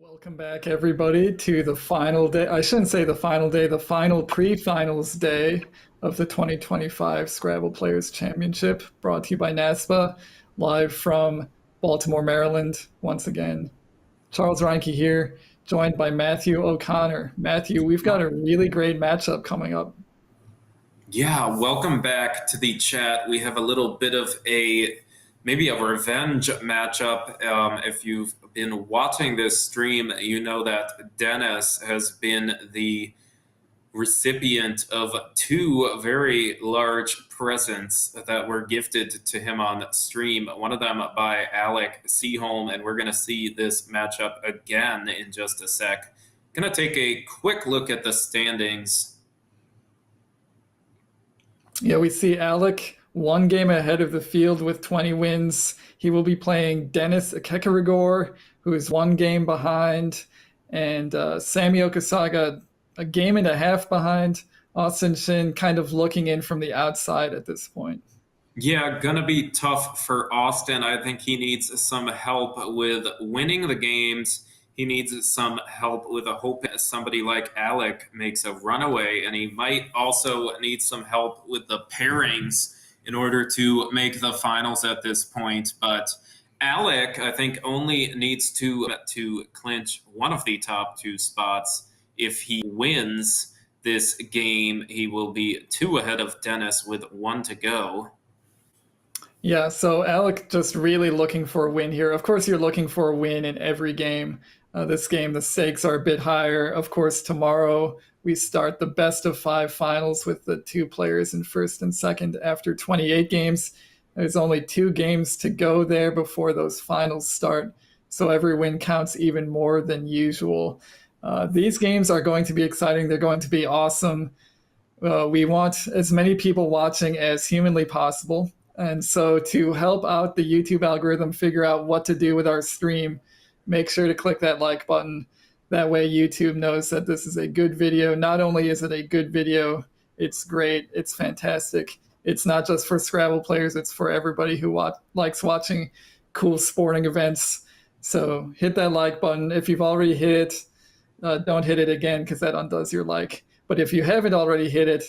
Welcome back, everybody, to the final day. I shouldn't say the final day, the final pre-finals day of the 2025 Scrabble Players Championship, brought to you by NASPA, live from Baltimore, Maryland. Once again, Charles Reinke here, joined by Matthew O'Connor. Matthew, we've got a really great matchup coming up. Yeah, welcome back to the chat. We have a little bit of maybe a revenge matchup. If you've been watching this stream, you know that Dennis has been the recipient of two very large presents that were gifted to him on stream. One of them by Alec Sjoholm, and we're going to see this matchup again in just a sec. Going to take a quick look at the standings. Yeah, we see Alec one game ahead of the field with 20 wins. He will be playing Dennis Ikekeregor, who is one game behind, and Sami Okasaga a game and a half behind. Austin Shin kind of looking in from the outside at this point. Yeah, gonna be tough for Austin. I think he needs some help with winning the games. He needs some help with a hope that somebody like Alec makes a runaway, and he might also need some help with the pairings in order to make the finals at this point. But Alec, I think, only needs to clinch one of the top two spots. If he wins this game, he will be two ahead of Dennis with one to go. Yeah, so Alec just really looking for a win here. Of course, you're looking for a win in every game. This game, the stakes are a bit higher. Of course, tomorrow we start the best of five finals with the two players in first and second after 28 games. There's only 2 games to go there before those finals start, so every win counts even more than usual. These games are going to be exciting. They're going to be awesome. We want as many people watching as humanly possible. And so to help out the YouTube algorithm figure out what to do with our stream, make sure to click that like button. That way YouTube knows that this is a good video. Not only is it a good video, it's great, it's fantastic. It's not just for Scrabble players, it's for everybody who likes watching cool sporting events. So hit that like button. If you've already hit it, don't hit it again because that undoes your like. But if you haven't already hit it,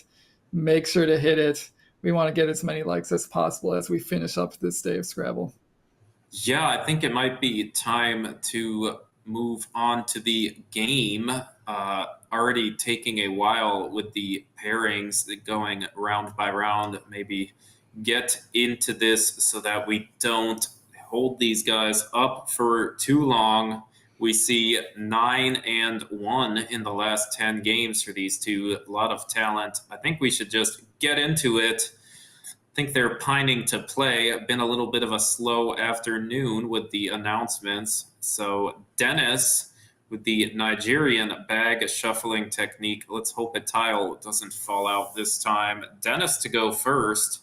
make sure to hit it. We want to get as many likes as possible as we finish up this day of Scrabble. Yeah, I think it might be time to move on to the game. Already taking a while with the pairings going round by round. Maybe get into this so that we don't hold these guys up for too long. We see 9-1 in the last 10 games for these two. A lot of talent. I think we should just get into it. I think they're pining to play. Been a little bit of a slow afternoon with the announcements. So Dennis with the Nigerian bag shuffling technique. Let's hope a tile doesn't fall out this time. Dennis to go first.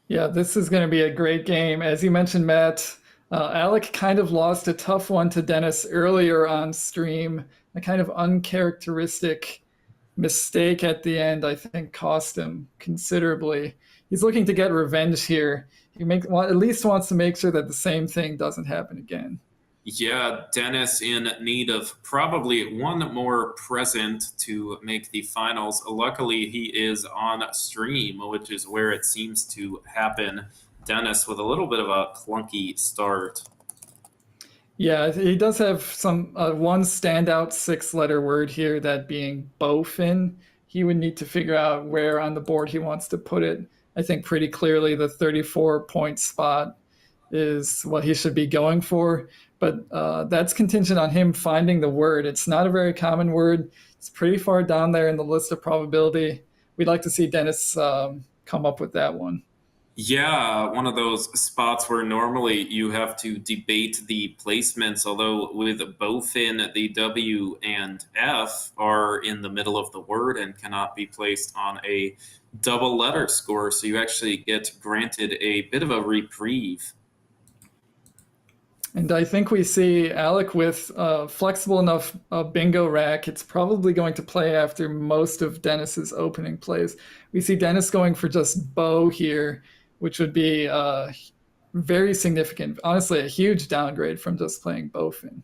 Yeah, this is going to be a great game. As you mentioned, Matt, Alec kind of lost a tough one to Dennis earlier on stream. A kind of uncharacteristic mistake at the end, I think, cost him considerably. He's looking to get revenge here. He at least wants to make sure that the same thing doesn't happen again. Yeah, Dennis in need of probably one more present to make the finals. Luckily, he is on stream, which is where it seems to happen. Dennis with a little bit of a clunky start. Yeah, he does have some one standout 6-letter word here, that being bowfin. He would need to figure out where on the board he wants to put it. I think pretty clearly the 34-point spot is what he should be going for, but that's contingent on him finding the word. It's not a very common word. It's pretty far down there in the list of probability. We'd like to see Dennis come up with that one. Yeah, one of those spots where normally you have to debate the placements, although with bowfin, the W and F are in the middle of the word and cannot be placed on a double letter score, so you actually get granted a bit of a reprieve. And I think we see Alec with a flexible enough bingo rack. It's probably going to play after most of Dennis's opening plays. We see Dennis going for just bow here, which would be very significant. Honestly, a huge downgrade from just playing bowfin.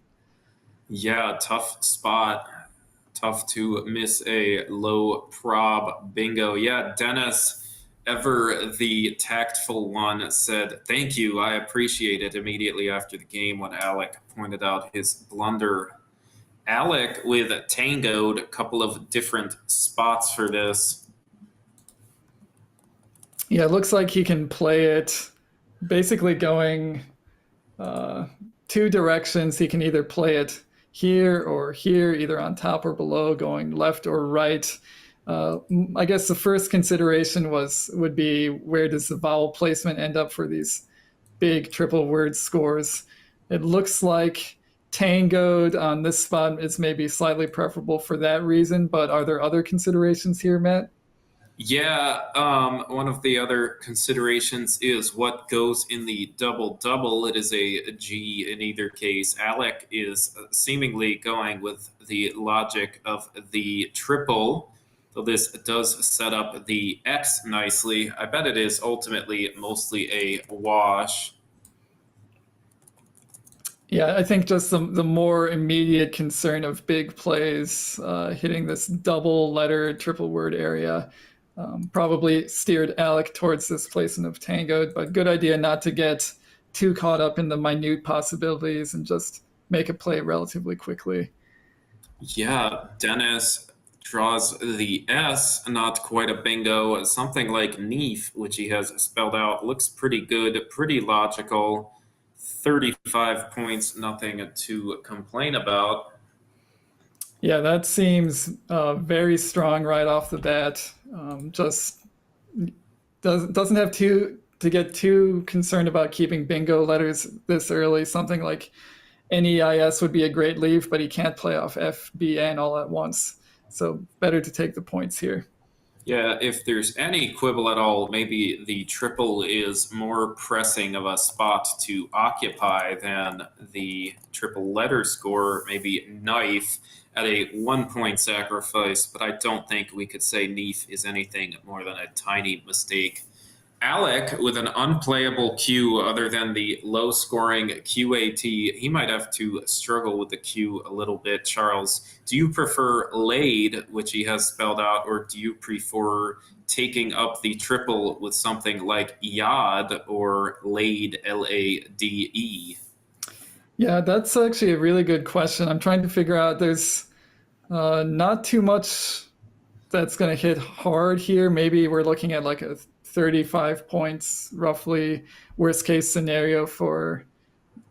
Yeah, tough spot. Tough to miss a low prob bingo. Yeah, Dennis, ever the tactful one, said, "Thank you, I appreciate it," immediately after the game when Alec pointed out his blunder. Alec with tangoed a couple of different spots for this. Yeah, it looks like he can play it basically going uh, two directions. He can either play it here or here, either on top or below, going left or right. I guess the first consideration would be where does the vowel placement end up for these big triple word scores? It looks like tangoed on this spot is maybe slightly preferable for that reason, but are there other considerations here, Matt? Yeah, one of the other considerations is what goes in the double double. It is a G in either case. Alec is seemingly going with the logic of the triple, though this does set up the X nicely. I bet it is ultimately mostly a wash. Yeah, I think just the more immediate concern of big plays hitting this double letter triple word area probably steered Alec towards this placement of tango, but good idea not to get too caught up in the minute possibilities and just make a play relatively quickly. Yeah, Dennis draws the S, not quite a bingo. Something like Neef, which he has spelled out, looks pretty good, pretty logical. 35 points, nothing to complain about. Yeah, that seems very strong right off the bat. Just doesn't have to get too concerned about keeping bingo letters this early. Something like NEIS would be a great leave, but he can't play off FBN all at once. So better to take the points here. Yeah, if there's any quibble at all, maybe the triple is more pressing of a spot to occupy than the triple letter score, maybe knife at a 1 point sacrifice, but I don't think we could say Neef is anything more than a tiny mistake. Alec with an unplayable Q other than the low scoring QAT, he might have to struggle with the Q a little bit. Charles, do you prefer laid, which he has spelled out, or do you prefer taking up the triple with something like yad or laid, LADE? Yeah, that's actually a really good question. I'm trying to figure out. There's not too much that's going to hit hard here. Maybe we're looking at like a 35 points roughly worst case scenario for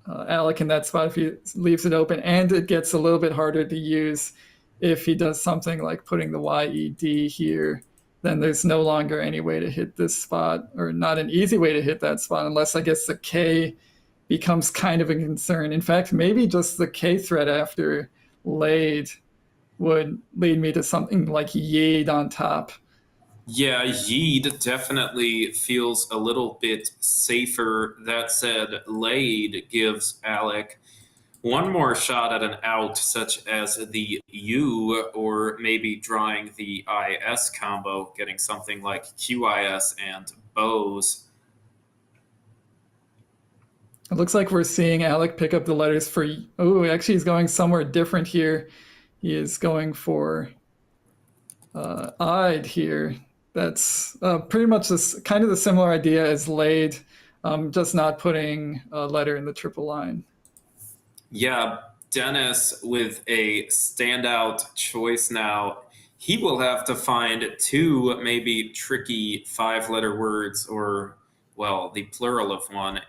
Alec in that spot if he leaves it open, and it gets a little bit harder to use if he does something like putting the YED here. Then there's no longer any way to hit this spot, or not an easy way to hit that spot, unless I guess the K becomes kind of a concern. In fact, maybe just the K threat after laid would lead me to something like Yade on top. Yeah, Yeed definitely feels a little bit safer. That said, Laid gives Alec one more shot at an out, such as the U, or maybe drawing the IS combo, getting something like QIS and bows. It looks like we're seeing Alec pick up the letters for. Oh, actually, he's going somewhere different here. He is going for I'd here. That's pretty much this kind of the similar idea as laid, just not putting a letter in the triple line. Yeah, Dennis with a standout choice now. He will have to find two maybe tricky 5 letter words, or, well, the plural of one.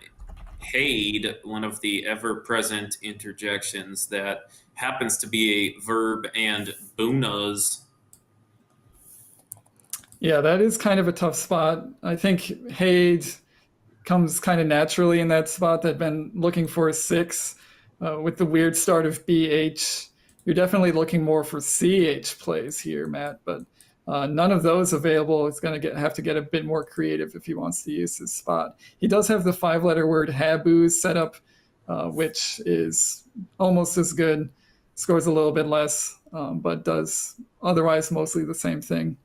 Haid, one of the ever present interjections that happens to be a verb, and bunas. Yeah, that is kind of a tough spot. I think Haid comes kind of naturally in that spot. They've been looking for a six with the weird start of BH. You're definitely looking more for CH plays here, Matt, but none of those available. It's going to have to get a bit more creative if he wants to use his spot. He does have the 5 letter word haboo set up, which is almost as good, scores a little bit less, but does otherwise mostly the same thing.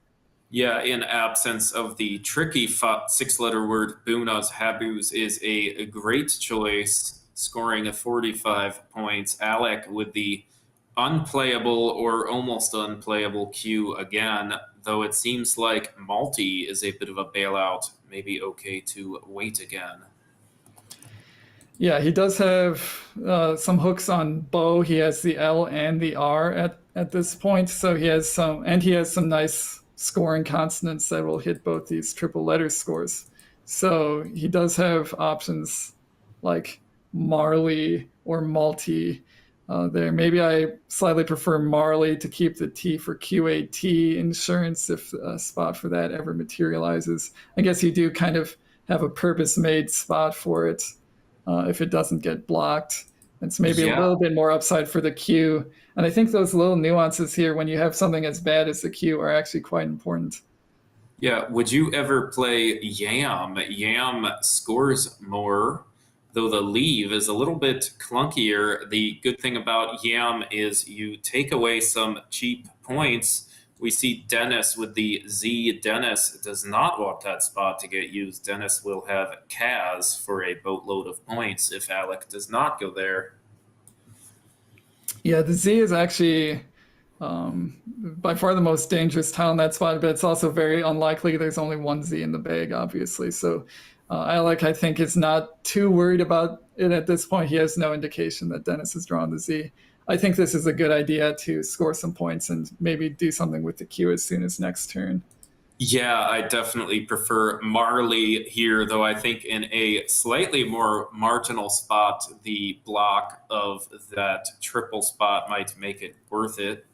Yeah, in absence of the tricky 6 letter word, bunas, habus is a great choice. scoring 45 points. Alec with the unplayable or almost unplayable Q again, though it seems like multi is a bit of a bailout. Maybe okay to wait again. Yeah, he does have some hooks on bow. He has the L and the R at this point, so he has some nice scoring consonants that will hit both these triple letter scores. So he does have options like Marley or multi there. Maybe I slightly prefer Marley to keep the T for QAT insurance if a spot for that ever materializes. I guess you do kind of have a purpose-made spot for it if it doesn't get blocked. It's maybe a Yeah. little bit more upside for the Q. And I think those little nuances here, when you have something as bad as the Q, are actually quite important. Yeah. Would you ever play Yam? Yam scores more, though the leave is a little bit clunkier. The good thing about Yam is you take away some cheap points. We see Dennis with the Z. Dennis does not want that spot to get used. Dennis will have Kaz for a boatload of points if Alec does not go there. Yeah, the Z is actually by far the most dangerous tile in that spot, but it's also very unlikely. There's only one Z in the bag, obviously. So Alec, I think, is not too worried about it at this point. He has no indication that Dennis has drawn the Z. I think this is a good idea to score some points and maybe do something with the Q as soon as next turn. Yeah, I definitely prefer Marley here, though I think in a slightly more marginal spot, the block of that triple spot might make it worth it.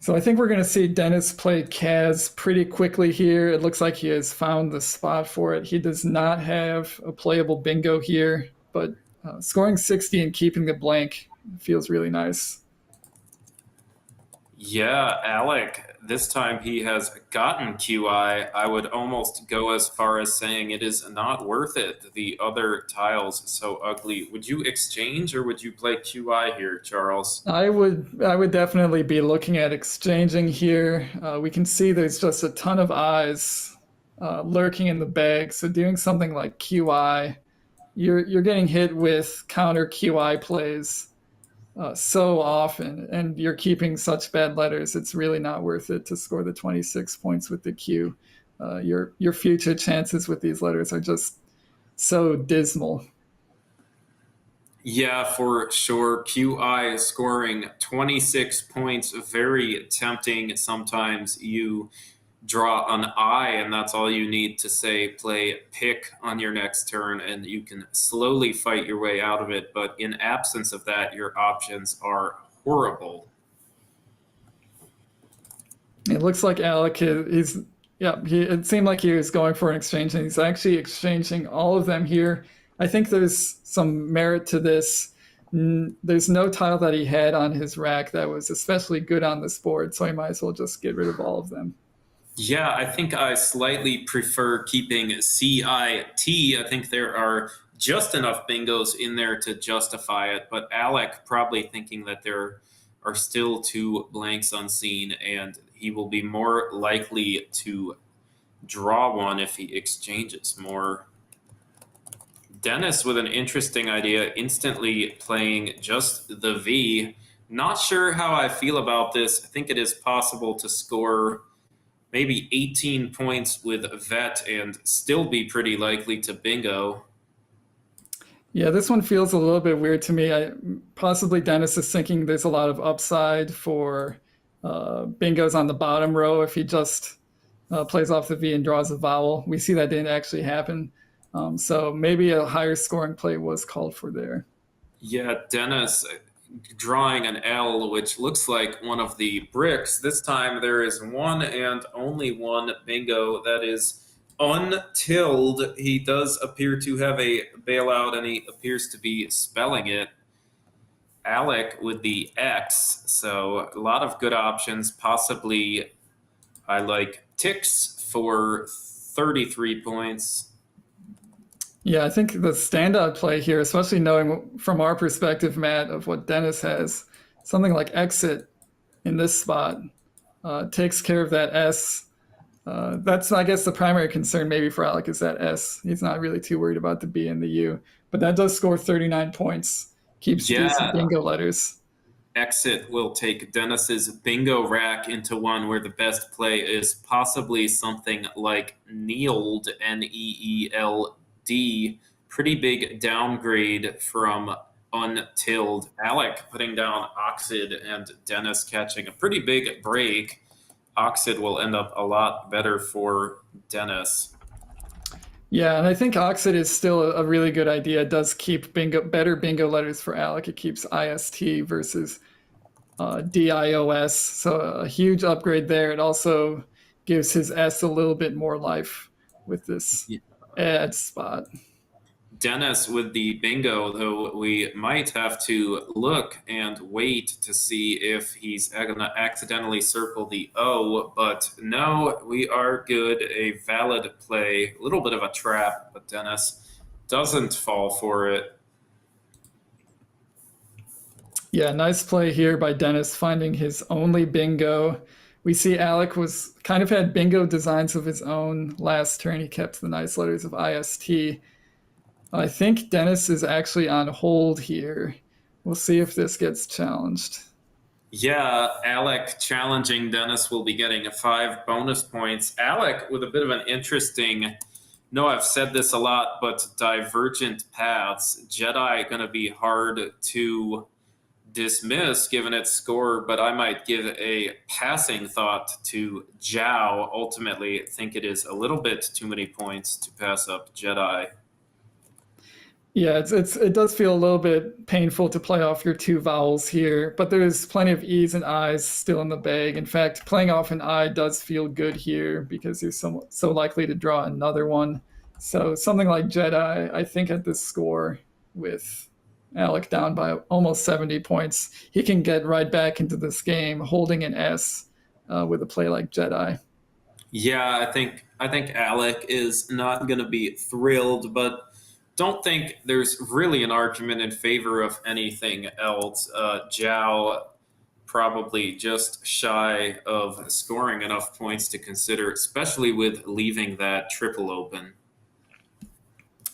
So I think we're going to see Dennis play Kaz pretty quickly here. It looks like he has found the spot for it. He does not have a playable bingo here, but scoring 60 and keeping the blank feels really nice. Yeah, Alec, this time he has gotten QI. I would almost go as far as saying it is not worth it. The other tiles so ugly. Would you exchange or would you play QI here, Charles? I would definitely be looking at exchanging here. We can see there's just a ton of eyes lurking in the bag. So doing something like QI, you're getting hit with counter QI plays so often, and you're keeping such bad letters. It's really not worth it to score the 26 points with the Q. Your future chances with these letters are just so dismal. Yeah, for sure. QI scoring 26 points, very tempting. Sometimes you draw an I, and that's all you need to say play pick on your next turn, and you can slowly fight your way out of it. But in absence of that, your options are horrible. It looks like Alec is yeah, it seemed like he was going for an exchange, and he's actually exchanging all of them here. I think there's some merit to this. There's no tile that he had on his rack that was especially good on this board, so he might as well just get rid of all of them. Yeah, I think I slightly prefer keeping CIT. I think there are just enough bingos in there to justify it, but Alec probably thinking that there are still two blanks unseen, and he will be more likely to draw one if he exchanges more. Dennis with an interesting idea, instantly playing just the V. Not sure how I feel about this. I think it is possible to score maybe 18 points with vet and still be pretty likely to bingo. Yeah, this one feels a little bit weird to me. Possibly Dennis is thinking there's a lot of upside for bingos on the bottom row if he just plays off the V and draws a vowel. We see that didn't actually happen. So maybe a higher scoring play was called for there. Yeah, Dennis drawing an L, which looks like one of the bricks. This time there is one and only one bingo that is untilled. He does appear to have a bailout and he appears to be spelling it. Alec with the X, so a lot of good options. Possibly I like Tix for 33 points. Yeah, I think the standout play here, especially knowing from our perspective, Matt, of what Dennis has, something like exit in this spot takes care of that S. That's, I guess, the primary concern maybe for Alec is that S. He's not really too worried about the B and the U. but that does score 39 points. Keeps decent Yeah, bingo letters. exit will take Dennis's bingo rack into one where the best play is possibly something like Neeld, Neeld. Pretty big downgrade from untilled. Alec putting down Oxid and Dennis catching a pretty big break. Oxid will end up a lot better for Dennis. Yeah, and I think Oxid is still a really good idea. It does keep better bingo letters for Alec. It keeps IST versus DIOS, so a huge upgrade there. It also gives his S a little bit more life with this add spot. Dennis with the bingo, though we might have to look and wait to see if he's going to accidentally circle the O, but no, we are good. A valid play, a little bit of a trap, but Dennis doesn't fall for it. Yeah, nice play here by Dennis finding his only bingo. We see Alec was kind of had bingo designs of his own last turn. He kept the nice letters of IST. I think Dennis is actually on hold here. We'll see if this gets challenged. Yeah, Alec challenging Dennis will be getting 5 bonus points. Alec with a bit of an interesting, no, I've said this a lot, but divergent paths. Jedi going to be hard to dismiss given its score, but I might give a passing thought to Zhao. Ultimately, think it is a little bit too many points to pass up Jedi. Yeah, it does feel a little bit painful to play off your 2 vowels here, but there's plenty of E's and I's still in the bag. In fact, playing off an I does feel good here because you're so likely to draw another one. So something like Jedi, I think at this score with Alec down by almost 70 points, he can get right back into this game holding an S with a play like Jedi. Yeah, I think Alec is not going to be thrilled, but don't think there's really an argument in favor of anything else. Zhao probably just shy of scoring enough points to consider, especially with leaving that triple open.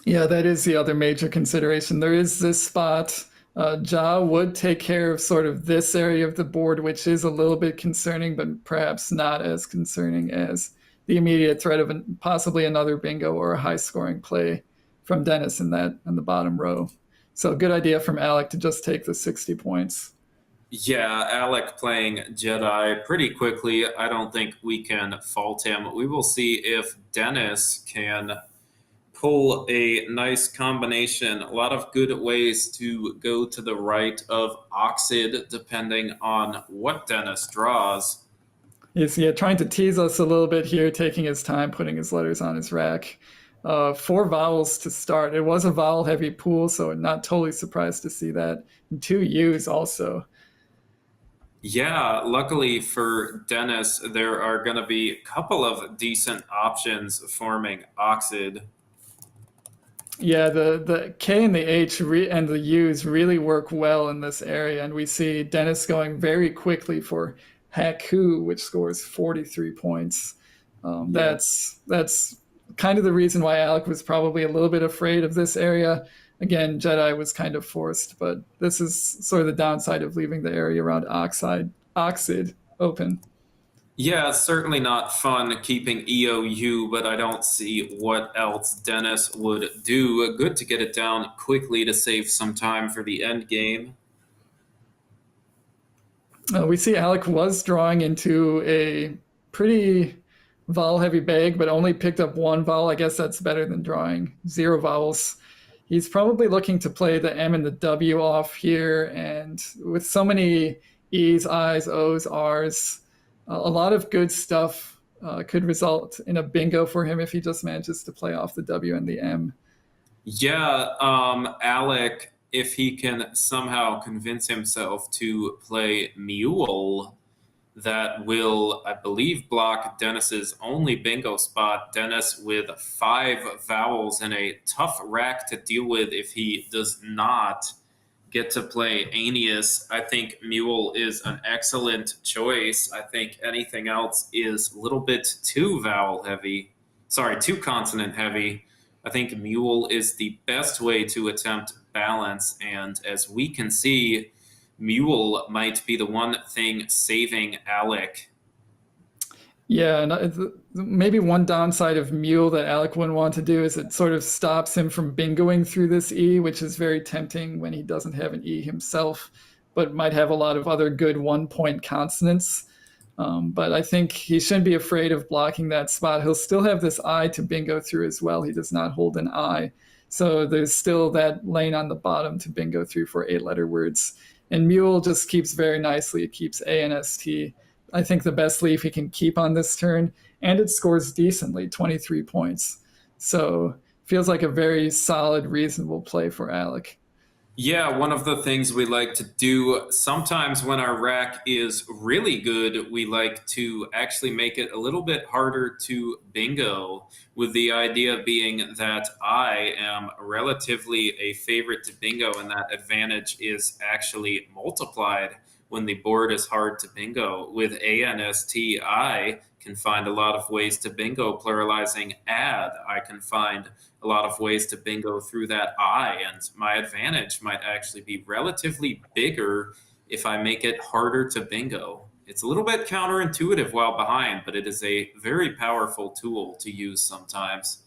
Yeah, that is the other major consideration. There is this spot. Ja would take care of sort of this area of the board, which is a little bit concerning, but perhaps not as concerning as the immediate threat of possibly another bingo or a high scoring play from Dennis in the bottom row. So good idea from Alec to just take the 60 points. Yeah, Alec playing Jedi pretty quickly. I don't think we can fault him. We will see if Dennis can pull a nice combination. A lot of good ways to go to the right of Oxid, depending on what Dennis draws. He's trying to tease us a little bit here, taking his time, putting his letters on his rack. 4 vowels to start. It was a vowel heavy pool, so I'm not totally surprised to see that. And 2 U's also. Yeah, luckily for Dennis, there are going to be a couple of decent options forming Oxid. Yeah, the K and the H and the U's really work well in this area, and we see Dennis going very quickly for Haku, which scores 43 points. Yeah. That's kind of the reason why Alec was probably a little bit afraid of this area. Again, Jedi was kind of forced, but this is sort of the downside of leaving the area around Oxid open. Yeah, it's certainly not fun keeping EOU, but I don't see what else Dennis would do. Good to get it down quickly to save some time for the end game. We see Alec was drawing into a pretty vowel heavy bag, but only picked up 1 vowel. I guess that's better than drawing 0 vowels. He's probably looking to play the M and the W off here, and with so many E's, I's, O's, R's, a lot of good stuff could result in a bingo for him if he just manages to play off the W and the M. Yeah, Alec, if he can somehow convince himself to play Mule, that will, I believe, block Dennis's only bingo spot. Dennis with 5 vowels and a tough rack to deal with if he does not get to play Aeneas. I think Mule is an excellent choice. I think anything else is a little bit too vowel heavy. Sorry, too consonant heavy. I think mule is the best way to attempt balance. And as we can see, mule might be the one thing saving Alec. Yeah, and maybe one downside of Mule that Alec wouldn't want to do is it sort of stops him from bingoing through this E, which is very tempting when he doesn't have an E himself, but might have a lot of other good 1 point consonants. But I think he shouldn't be afraid of blocking that spot. He'll still have this I to bingo through as well. He does not hold an I. So there's still that lane on the bottom to bingo through for 8-letter words. And Mule just keeps very nicely. It keeps A and ST. I think the best leaf he can keep on this turn, and it scores decently, 23 points. So feels like a very solid, reasonable play for Alec. Yeah, one of the things we like to do sometimes when our rack is really good, we like to actually make it a little bit harder to bingo, with the idea being that I am relatively a favorite to bingo, and that advantage is actually multiplied when the board is hard to bingo. With ANST, I can find a lot of ways to bingo, pluralizing add. I can find a lot of ways to bingo through that I, and my advantage might actually be relatively bigger if I make it harder to bingo. It's a little bit counterintuitive while behind, but it is a very powerful tool to use sometimes.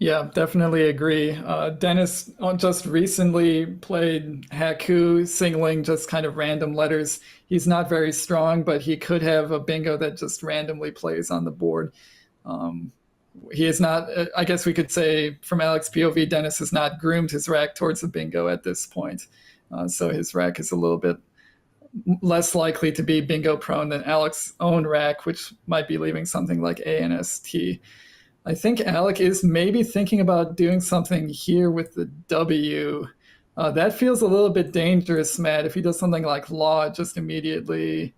Yeah, definitely agree. Dennis just recently played Haku, singling just kind of random letters. He's not very strong, but he could have a bingo that just randomly plays on the board. He is not, I guess we could say from Alec's POV, Dennis has not groomed his rack towards the bingo at this point. So his rack is a little bit less likely to be bingo prone than Alec's own rack, which might be leaving something like A and ST. I think Alec is maybe thinking about doing something here with the W. That feels a little bit dangerous, Matt. If he does something like law, it just immediately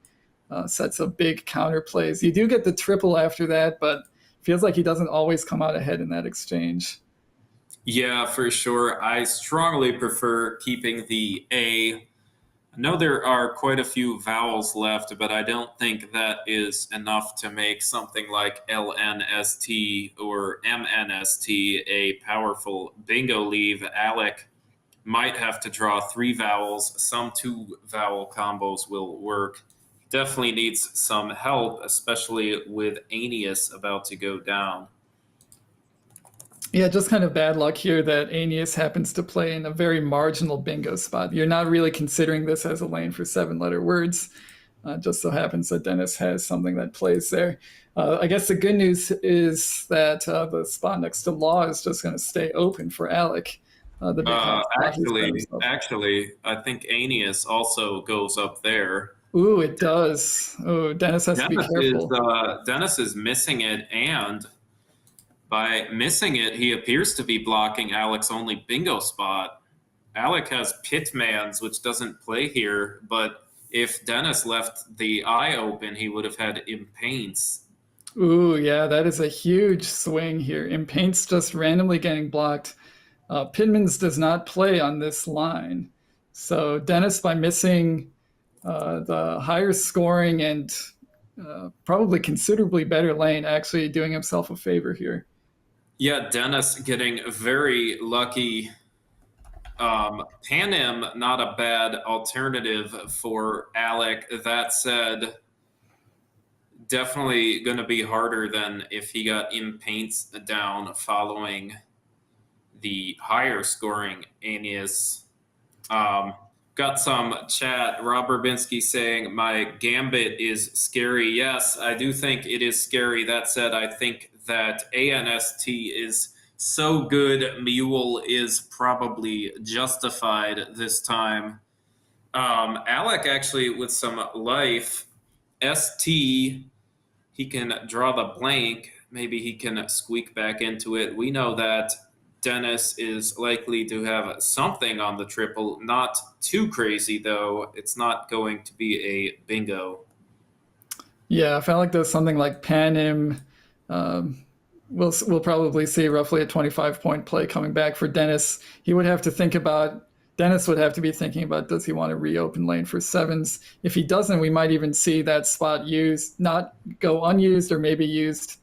sets up big counter plays. You do get the triple after that, but feels like he doesn't always come out ahead in that exchange. Yeah, for sure. I strongly prefer keeping the A. I know there are quite a few vowels left, but I don't think that is enough to make something like LNST or MNST a powerful bingo leave. Alec might have to draw 3 vowels. Some 2 vowel combos will work. Definitely needs some help, especially with Aeneas about to go down. Yeah, just kind of bad luck here that Aeneas happens to play in a very marginal bingo spot. You're not really considering this as a lane for 7-letter words. Just so happens that Dennis has something that plays there. I guess the good news is that the spot next to Law is just going to stay open for Alec. The big Actually, I think Aeneas also goes up there. Ooh, it does. Oh, Dennis has to be careful. Dennis is missing it, and by missing it, he appears to be blocking Alec's only bingo spot. Alec has Pitmans, which doesn't play here, but if Dennis left the eye open, he would have had Impaints. Ooh, yeah, that is a huge swing here. Impaints just randomly getting blocked. Pitmans does not play on this line. So Dennis, by missing the higher scoring and probably considerably better lane, actually doing himself a favor here. Yeah, Dennis getting very lucky. Panem, not a bad alternative for Alec. That said, definitely going to be harder than if he got Impaints down following the higher scoring Aeneas. Got some chat. Rob Urbinski saying, my gambit is scary. Yes, I do think it is scary. That said, I think that ANST is so good, Mule is probably justified this time. Alec actually with some life. ST, he can draw the blank. Maybe he can squeak back into it. We know that Dennis is likely to have something on the triple. Not too crazy, though. It's not going to be a bingo. Yeah, if Alec does something like Panem, we'll probably see roughly a 25-point play coming back for Dennis. Dennis would have to be thinking about, does he want to reopen lane for 7s? If he doesn't, we might even see that spot used, not go unused or maybe used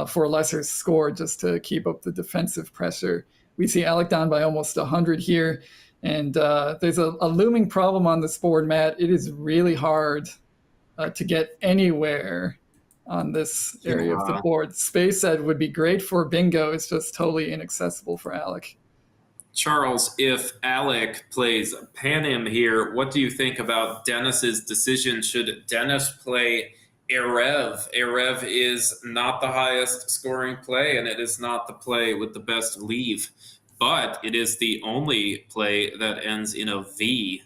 for a lesser score just to keep up the defensive pressure. We see Alec down by almost 100 here. And there's a looming problem on this board, Matt. It is really hard to get anywhere on this area of the Yeah. board. Space that would be great for bingo is just totally inaccessible for Alec. Charles, if Alec plays Panem here, what do you think about Dennis's decision? Should Dennis play Erev? Erev is not the highest scoring play, and it is not the play with the best leave, but it is the only play that ends in a V.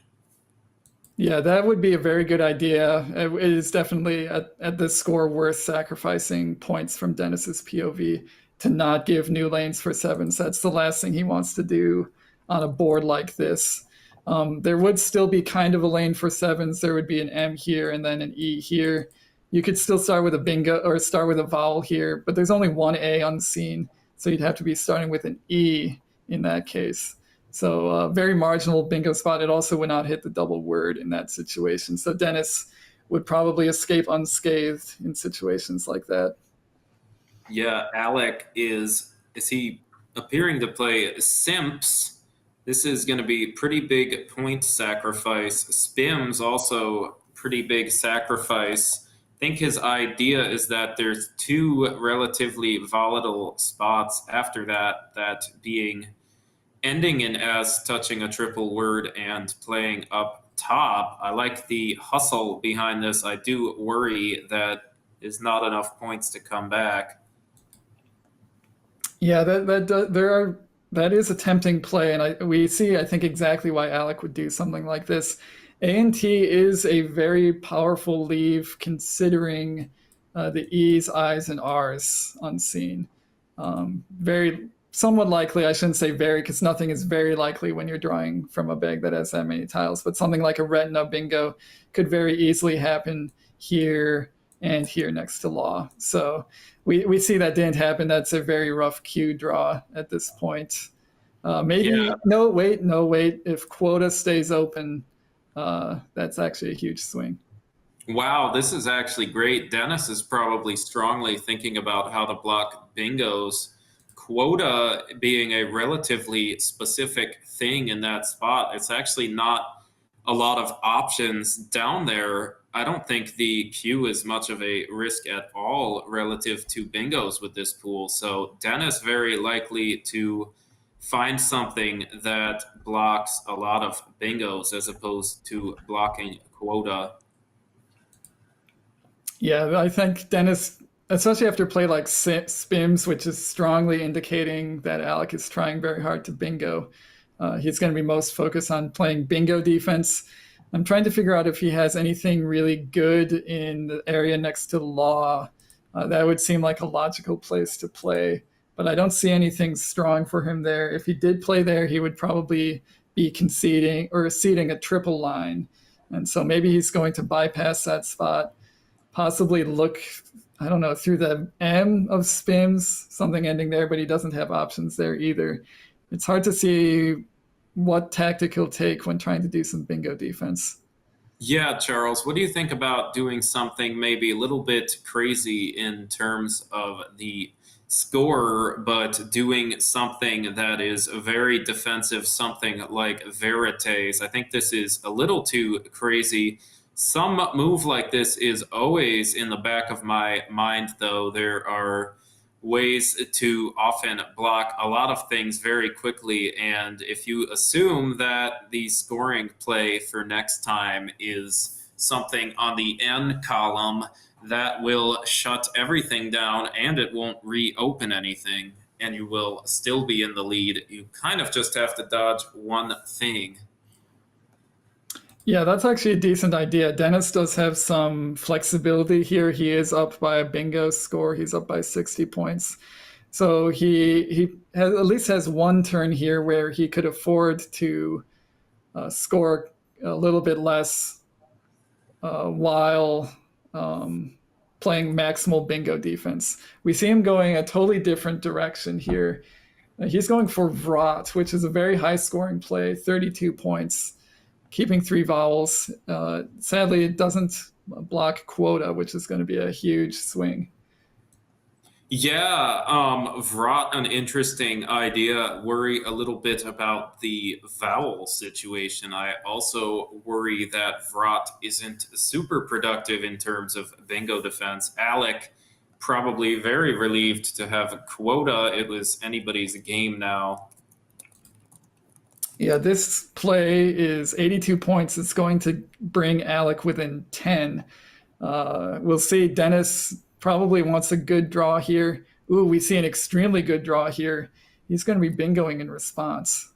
Yeah, that would be a very good idea. It is definitely at this score worth sacrificing points from Dennis's POV to not give new lanes for sevens. That's the last thing he wants to do on a board like this. There would still be kind of a lane for sevens. There would be an M here and then an E here. You could still start with a bingo or start with a vowel here, but there's only one A on the scene, so you'd have to be starting with an E in that case. So very marginal bingo spot. It also would not hit the double word in that situation. So Dennis would probably escape unscathed in situations like that. Yeah, Alec is he appearing to play Simps? This is going to be pretty big point sacrifice. Spims also pretty big sacrifice. I think his idea is that there's two relatively volatile spots after that, that being ending in S, touching a triple word, and playing up top. I like the hustle behind this. I do worry that is not enough points to come back. Yeah, that is a tempting play, and we see I think exactly why Alec would do something like this. A&T is a very powerful leave considering the E's, I's, and R's on scene. Very somewhat likely. I shouldn't say very because nothing is very likely when you're drawing from a bag that has that many tiles. But something like a retina bingo could very easily happen here and here next to law. So we see that didn't happen. That's a very rough cue draw at this point. Maybe Yeah. no wait. If quota stays open, that's actually a huge swing. Wow, this is actually great. Dennis is probably strongly thinking about how to block bingos. Quota being a relatively specific thing in that spot, it's actually not a lot of options down there. I don't think the queue is much of a risk at all relative to bingos with this pool. So Dennis very likely to find something that blocks a lot of bingos as opposed to blocking quota. Yeah, I think Dennis, especially after play like Spims, which is strongly indicating that Alec is trying very hard to bingo. He's going to be most focused on playing bingo defense. I'm trying to figure out if he has anything really good in the area next to law. That would seem like a logical place to play, but I don't see anything strong for him there. If he did play there, he would probably be conceding or seeding a triple line. And so maybe he's going to bypass that spot, possibly look, I don't know, through the M of Spims, something ending there, but he doesn't have options there either. It's hard to see what tactic he'll take when trying to do some bingo defense. Yeah, Charles, what do you think about doing something maybe a little bit crazy in terms of the score, but doing something that is very defensive, something like Veritas? I think this is a little too crazy. Some move like this is always in the back of my mind, though. There are ways to often block a lot of things very quickly. And if you assume that the scoring play for next time is something on the N column, that will shut everything down and it won't reopen anything. And you will still be in the lead. You kind of just have to dodge one thing. Yeah, that's actually a decent idea. Dennis does have some flexibility here. He is up by a bingo score. He's up by 60 points. So he has, at least has one turn here where he could afford to score a little bit less while playing maximal bingo defense. We see him going a totally different direction here. He's going for Vrot, which is a very high scoring play, 32 points, keeping three vowels. Sadly, it doesn't block quota, which is going to be a huge swing. Yeah, Vrat, an interesting idea. Worry a little bit about the vowel situation. I also worry that Vrat isn't super productive in terms of bingo defense. Alec probably very relieved to have a quota. It was anybody's game now. Yeah, this play is 82 points. It's going to bring Alec within 10. We'll see. Dennis probably wants a good draw here. Ooh, we see an extremely good draw here. He's going to be bingoing in response.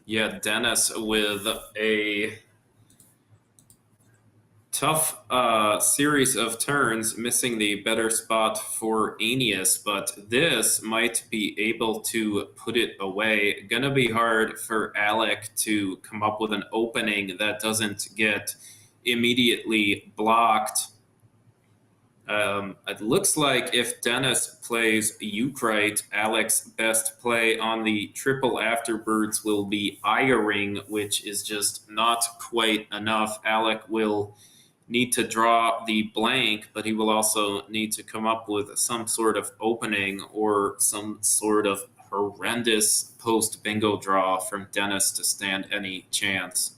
Yeah, Dennis with a tough series of turns, missing the better spot for Aeneas, but this might be able to put it away. Gonna be hard for Alec to come up with an opening that doesn't get immediately blocked. It looks like if Dennis plays Eucrite, Alec's best play on the triple afterbirds will be Iring, which is just not quite enough. Alec will need to draw the blank, but he will also need to come up with some sort of opening or some sort of horrendous post bingo draw from Dennis to stand any chance.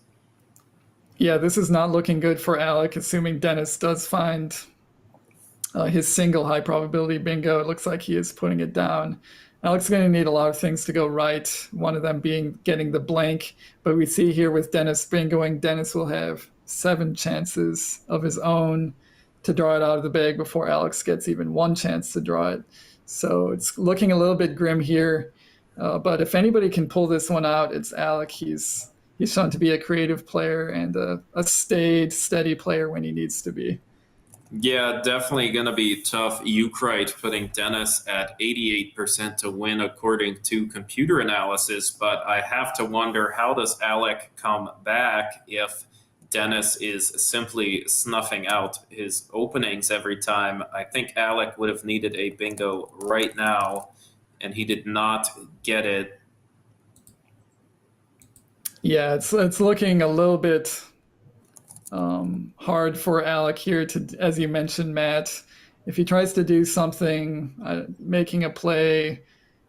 Yeah, this is not looking good for Alec, assuming Dennis does find his single high probability bingo. It looks like he is putting it down. Alec's going to need a lot of things to go right, one of them being getting the blank. But we see here with Dennis bingoing, Dennis will have 7 chances of his own to draw it out of the bag before Alex gets even 1 chance to draw it. So it's looking a little bit grim here. But if anybody can pull this one out, it's Alec. He's shown to be a creative player and a staid, steady player when he needs to be. Yeah, definitely going to be tough. Eucrite putting Dennis at 88% to win according to computer analysis, but I have to wonder, how does Alec come back if Dennis is simply snuffing out his openings every time? I think Alec would have needed a bingo right now, and he did not get it. Yeah, it's looking a little bit hard for Alec here to, as you mentioned, Matt. If he tries to do something, making a play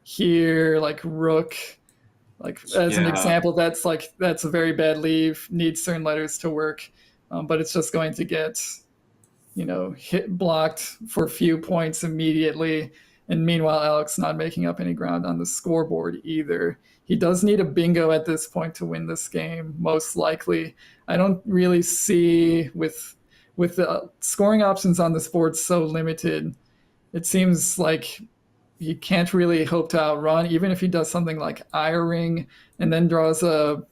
here, like rook, like as an Yeah. example, that's a very bad leave. Needs certain letters to work, but it's just going to get hit blocked for a few points immediately. And meanwhile, Alex not making up any ground on the scoreboard either. He does need a bingo at this point to win this game, most likely. I don't really see with the scoring options on this board so limited. It seems like he can't really hope to outrun, even if he does something like Iring and then draws a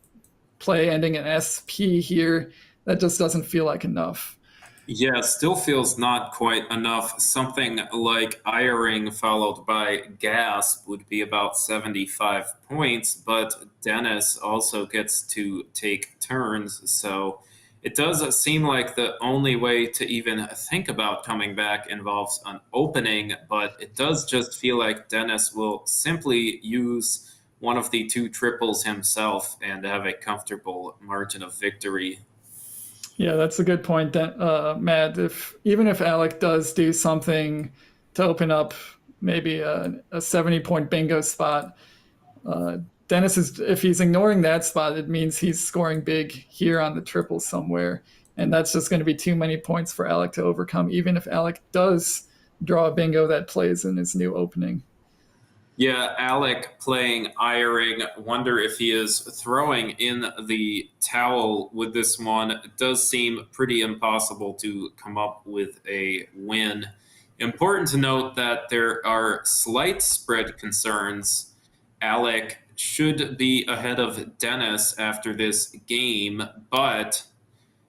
play ending in SP here. That just doesn't feel like enough. Yeah, it still feels not quite enough. Something like Iring followed by Gasp would be about 75 points, but Dennis also gets to take turns. So it does seem like the only way to even think about coming back involves an opening, but it does just feel like Dennis will simply use one of the two triples himself and have a comfortable margin of victory. Yeah, that's a good point, Matt. If even if Alec does do something to open up maybe a 70-point bingo spot, Dennis is if he's ignoring that spot, it means he's scoring big here on the triple somewhere, and that's just going to be too many points for Alec to overcome. Even if Alec does draw a bingo that plays in his new opening. Yeah, Alec playing Iring. Wonder if he is throwing in the towel with this one. It does seem pretty impossible to come up with a win. Important to note that there are slight spread concerns. Alec should be ahead of Dennis after this game, but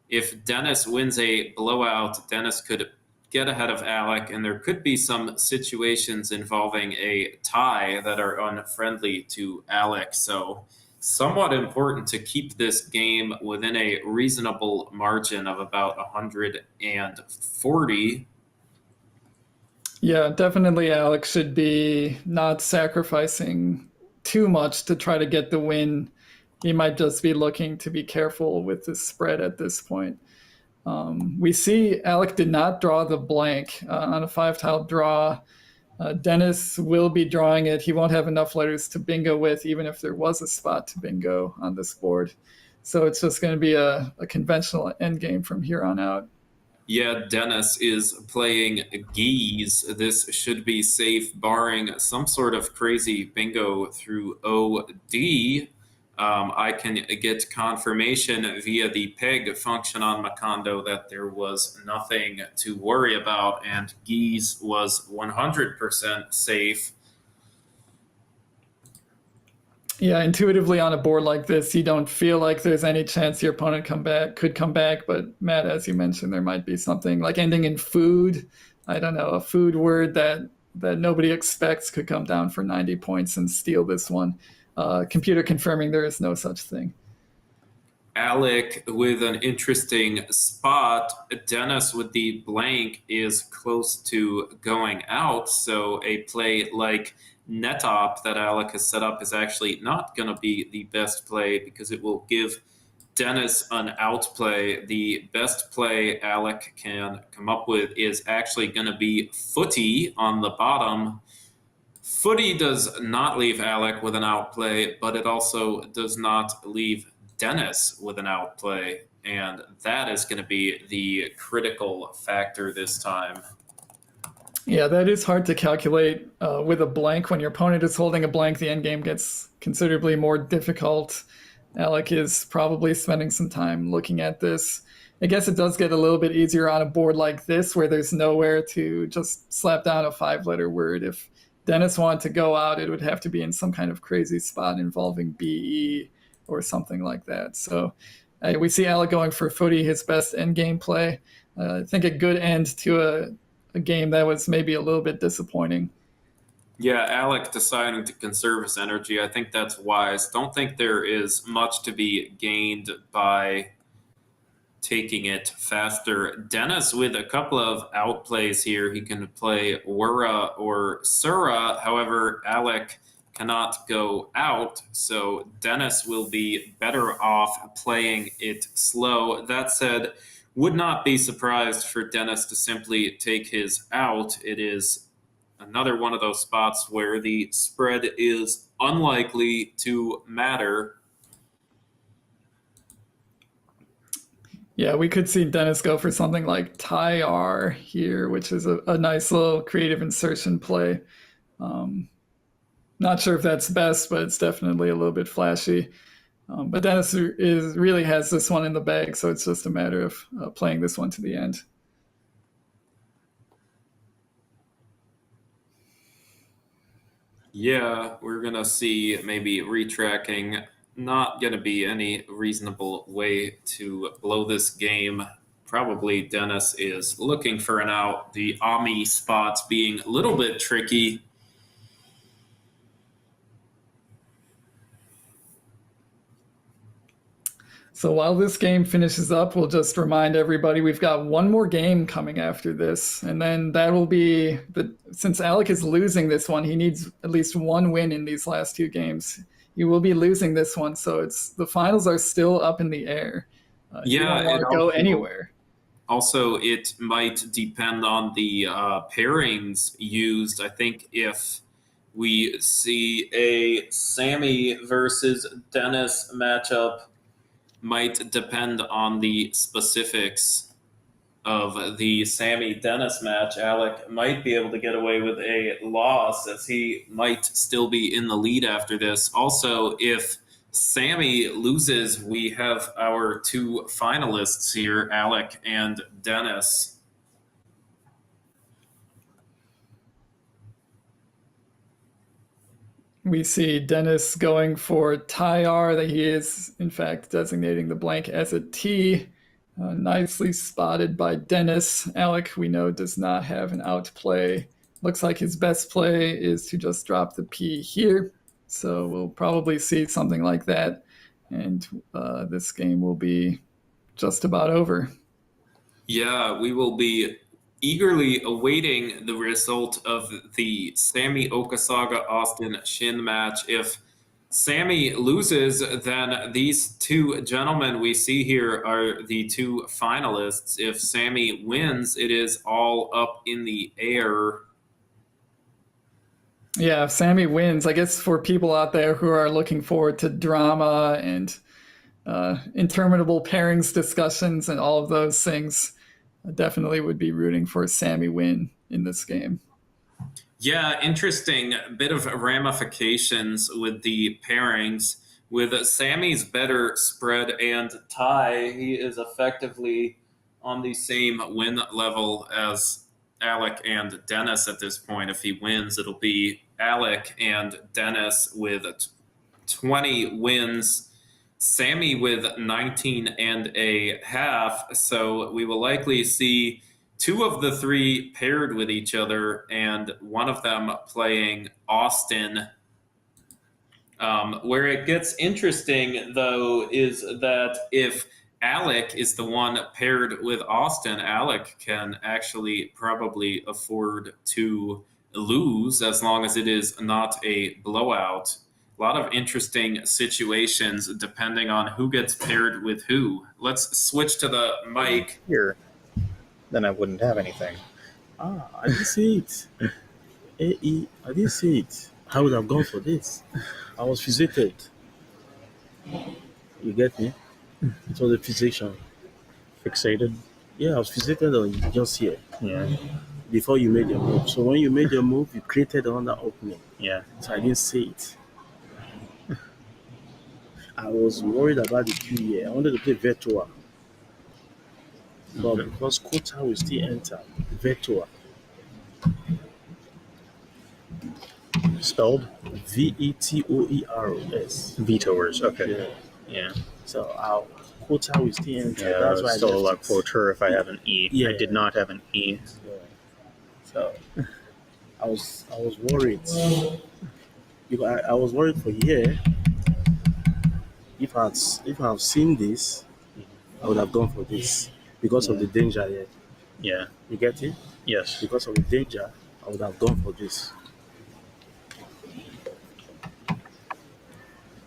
if Dennis wins a blowout, Dennis could get ahead of Alec, and there could be some situations involving a tie that are unfriendly to Alec. So, somewhat important to keep this game within a reasonable margin of about 140. Yeah, definitely Alex should be not sacrificing too much to try to get the win. He might just be looking to be careful with the spread at this point. We see Alec did not draw the blank on a 5-tile draw. Dennis will be drawing it. He won't have enough letters to bingo with, even if there was a spot to bingo on this board. So it's just going to be a conventional endgame from here on out. Yeah, Dennis is playing geese. This should be safe, barring some sort of crazy bingo through OD. I can get confirmation via the peg function on Macondo that there was nothing to worry about, and geese was 100% safe. Yeah, intuitively on a board like this, you don't feel like there's any chance your opponent could come back. But Matt, as you mentioned, there might be something like ending in food. I don't know, a food word that nobody expects could come down for 90 points and steal this one. Computer confirming there is no such thing. Alec with an interesting spot. Dennis with the blank is close to going out, so a play like Netop that Alec has set up is actually not going to be the best play because it will give Dennis an outplay. The best play Alec can come up with is actually going to be Footy on the bottom. Footy does not leave Alec with an outplay, but it also does not leave Dennis with an outplay, and that is going to be the critical factor this time. Yeah, that is hard to calculate with a blank. When your opponent is holding a blank, the endgame gets considerably more difficult. Alec is probably spending some time looking at this. I guess it does get a little bit easier on a board like this where there's nowhere to just slap down a 5-letter word. If Dennis wanted to go out, it would have to be in some kind of crazy spot involving BE or something like that. So we see Alec going for Footy, his best endgame play. I think a good end to a game that was maybe a little bit disappointing. Yeah, Alec deciding to conserve his energy. I think that's wise. Don't think there is much to be gained by taking it faster. Dennis with a couple of outplays here. He can play Wura or Sura. However, Alec cannot go out, so Dennis will be better off playing it slow. That said, would not be surprised for Dennis to simply take his out. It is another one of those spots where the spread is unlikely to matter. Yeah, we could see Dennis go for something like Tyr here, which is a nice little creative insertion play. Not sure if that's best, but it's definitely a little bit flashy. But Dennis really has this one in the bag, so it's just a matter of playing this one to the end. Yeah, we're going to see maybe retracking. Not going to be any reasonable way to blow this game. Probably Dennis is looking for an out. The Ami spots being a little bit tricky. So while this game finishes up, we'll just remind everybody we've got one more game coming after this. And then that will be since Alec is losing this one, he needs at least one win in these last 2 games. He will be losing this one, so the finals are still up in the air. You don't want to go anywhere. Also, it might depend on the pairings used. I think if we see a Sammy versus Dennis matchup, might depend on the specifics of the Sammy Dennis match. Alec might be able to get away with a loss as he might still be in the lead after this. Also, if Sammy loses, we have our 2 finalists here, Alec and Dennis. We see Dennis going for Tyr, that he is, in fact, designating the blank as a T. Nicely spotted by Dennis. Alec, we know, does not have an outplay. Looks like his best play is to just drop the P here. So we'll probably see something like that. And this game will be just about over. Yeah, we will be eagerly awaiting the result of the Sammy Okasaga Austin Shin match. If Sammy loses, then these two gentlemen we see here are the two finalists. If Sammy wins, it is all up in the air. Yeah, if Sammy wins, I guess for people out there who are looking forward to drama and interminable pairings discussions and all of those things, I definitely would be rooting for Sammy win in this game. Yeah, interesting bit of ramifications with the pairings. With Sammy's better spread and tie, he is effectively on the same win level as Alec and Dennis at this point. If he wins, it'll be Alec and Dennis with 20 wins, Sammy with 19 and a half. So we will likely see two of the three paired with each other, and one of them playing Austin. Where it gets interesting, though, is that if Alec is the one paired with Austin, Alec can actually probably afford to lose as long as it is not a blowout. A lot of interesting situations depending on who gets paired with who. Let's switch to the mic. Here, then I wouldn't have anything. I didn't see it. AE, I didn't see it. I would have gone for this. I was visited. You get me? It was a physician. Fixated? Yeah, I was visited on just here Yeah. before you made your move. So when you made your move, you created another opening. Yeah. So I didn't see it. I was worried about the queue here. I wanted to play Virtua. But because quota will still enter, Virtua. Spelled? Vetoers. Vetoers. Okay. Yeah. Yeah. So our quota will still enter. Yeah, That's why I still a left lot it. quoter if I have an E. Yeah. I did not have an E. So I was worried. I was worried for here. If I've seen this, I would have gone for this because of the danger here. Yeah. You get it? Yes. Because of the danger, I would have gone for this.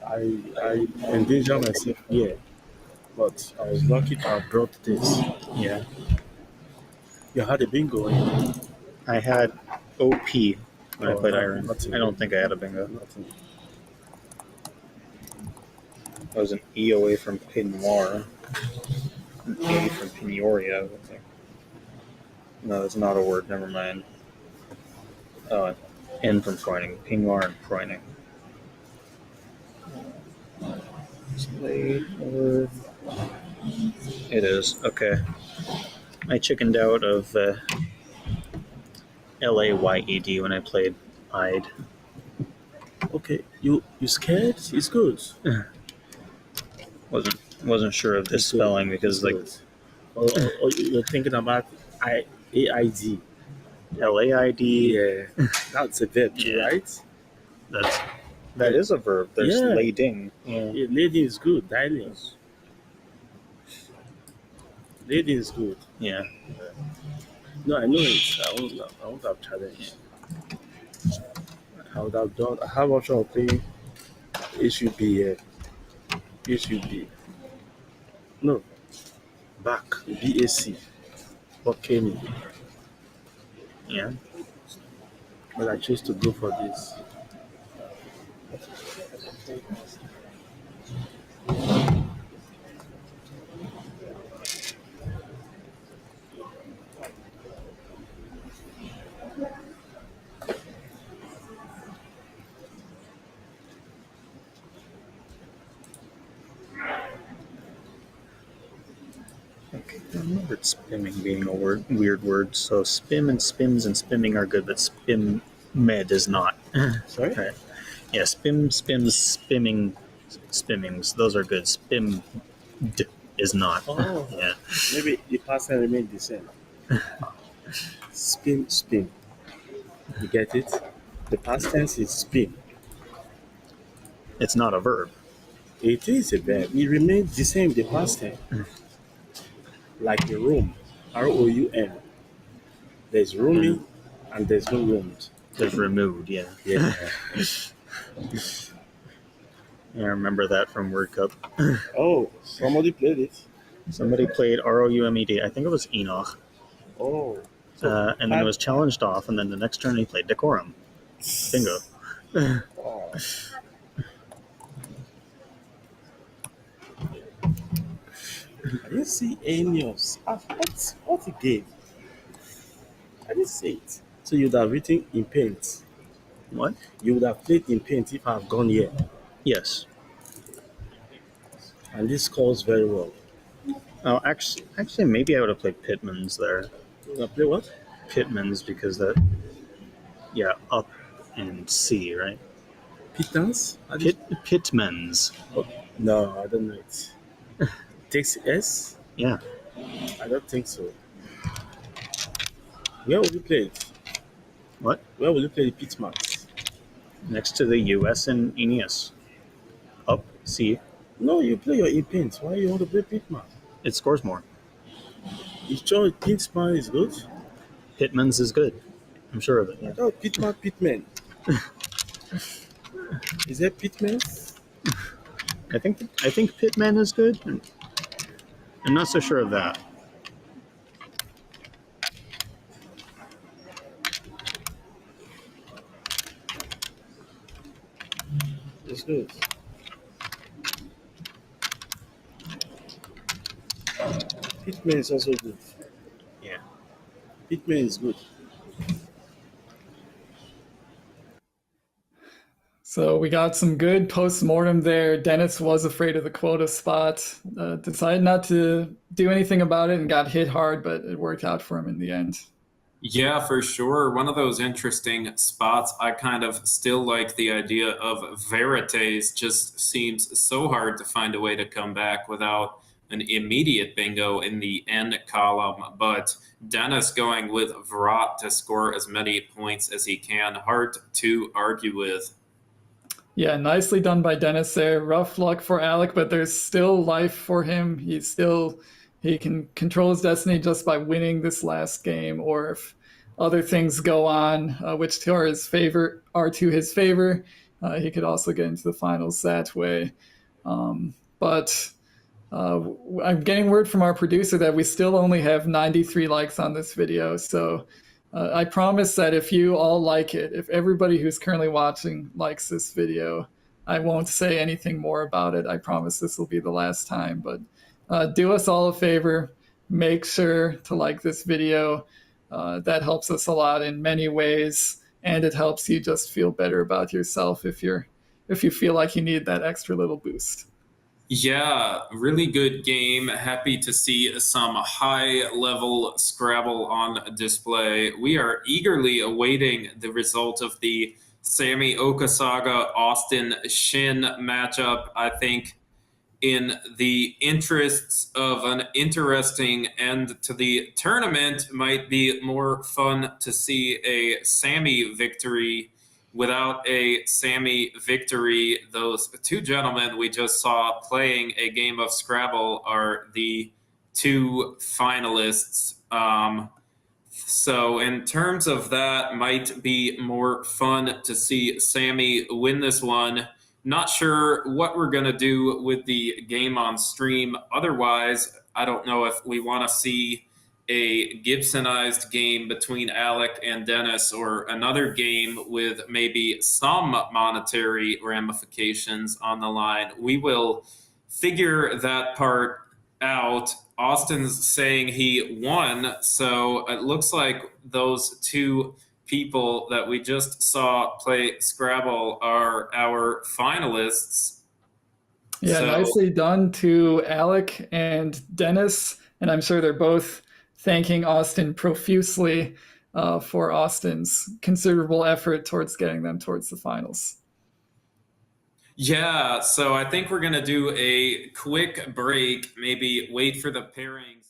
I endanger myself here, but I was lucky to have brought this. Yeah. You had a bingo. Eh? I had OP when I played Iron. Nothing. I don't think I had a bingo. Nothing. I was an E away from Pinoir. An A from Pinoria, I think. No, that's not a word. Never mind. Oh, N from Proining. Pinoir and Proining. Slade word. It is. Okay. I chickened out of LAYED when I played Ide. Okay, you scared? It's good. Wasn't sure of this spelling because like or you're thinking about AID. LAID. Yeah, that's a verb, Yeah. right? That is a verb. There's Yeah. lading. Yeah, lady is good. Dialing. Lady is good. Yeah. No, I know it. I won't have challenged. I would have done. How much I'll play? It should be. It should be. No. Back. BAC. What came in? Yeah. But I chose to go for this. Okay. I remembered spimming being a weird word. So spim and spims and spimming are good, but spim med is not. Sorry? Right. Yeah, spim, spims, spimming, spimmings. Those are good. Spim is not. Oh. Yeah. Maybe the past tense remained the same. Spin. You get it? The past tense is spin. It's not a verb. It is a verb. It remains the same, the past tense. Like a room. ROUM. There's rooming and there's no roomed. There's removed. Yeah. Yeah. Yeah, I remember that from World Cup. Oh, somebody played it. Somebody played ROUMED. I think it was Enoch. Oh. And then it was challenged off, and then the next turn he played Decorum. Bingo. Wow. I didn't see any of what's the game? I didn't see it. So you'd have written in paint. What? You would have played in paint if I've gone here. Yes. And this scores very well. Oh, actually, maybe I would have played Pitman's there. You would have played what? Pitman's because that, yeah, up and C, right? Pitmans? Pitman's. Oh, no, I don't know it. Takes S? Yeah. I don't think so. Where will you play it? What? Where will you play the Pitmans? Next to the US and Aeneas. Up C. No, you play your in paint. Why you want to play Pitman? It scores more. You sure Pitman is good? Pitman's is good. I'm sure of it. I thought Pitman. Is that Pitman? I think Pitman is good. I'm not so sure of that. It's good. Pitman is also good. Yeah. Pitman is good. So we got some good post-mortem there. Dennis was afraid of the quota spot, decided not to do anything about it and got hit hard, but it worked out for him in the end. Yeah, for sure. One of those interesting spots. I kind of still like the idea of Veritas. Just seems so hard to find a way to come back without an immediate bingo in the end column. But Dennis going with Vrot to score as many points as he can. Hard to argue with. Yeah, nicely done by Dennis there. Rough luck for Alec, but there's still life for him. He can control his destiny just by winning this last game, or if other things go on, which to his favor, he could also get into the finals that way. But I'm getting word from our producer that we still only have 93 likes on this video, so I promise that if you all like it, if everybody who's currently watching likes this video, I won't say anything more about it. I promise this will be the last time, but do us all a favor, make sure to like this video. That helps us a lot in many ways, and it helps you just feel better about yourself if you feel like you need that extra little boost. Yeah, really good game. Happy to see some high-level Scrabble on display. We are eagerly awaiting the result of the Sammy Okasaga-Austin Shin matchup. I think in the interests of an interesting end to the tournament, might be more fun to see a Sammy victory without a Sammy victory. Those two gentlemen we just saw playing a game of Scrabble are the two finalists. So in terms of that, might be more fun to see Sammy win this one. Not sure what we're going to do with the game on stream. Otherwise, I don't know if we want to see a Gibsonized game between Alec and Dennis, or another game with maybe some monetary ramifications on the line. We will figure that part out. Austin's saying he won, so it looks like those two people that we just saw play Scrabble are our finalists. Yeah, so nicely done to Alec and Dennis, and I'm sure they're both thanking Austin profusely for Austin's considerable effort towards getting them towards the finals. Yeah, so I think we're going to do a quick break, maybe wait for the pairings.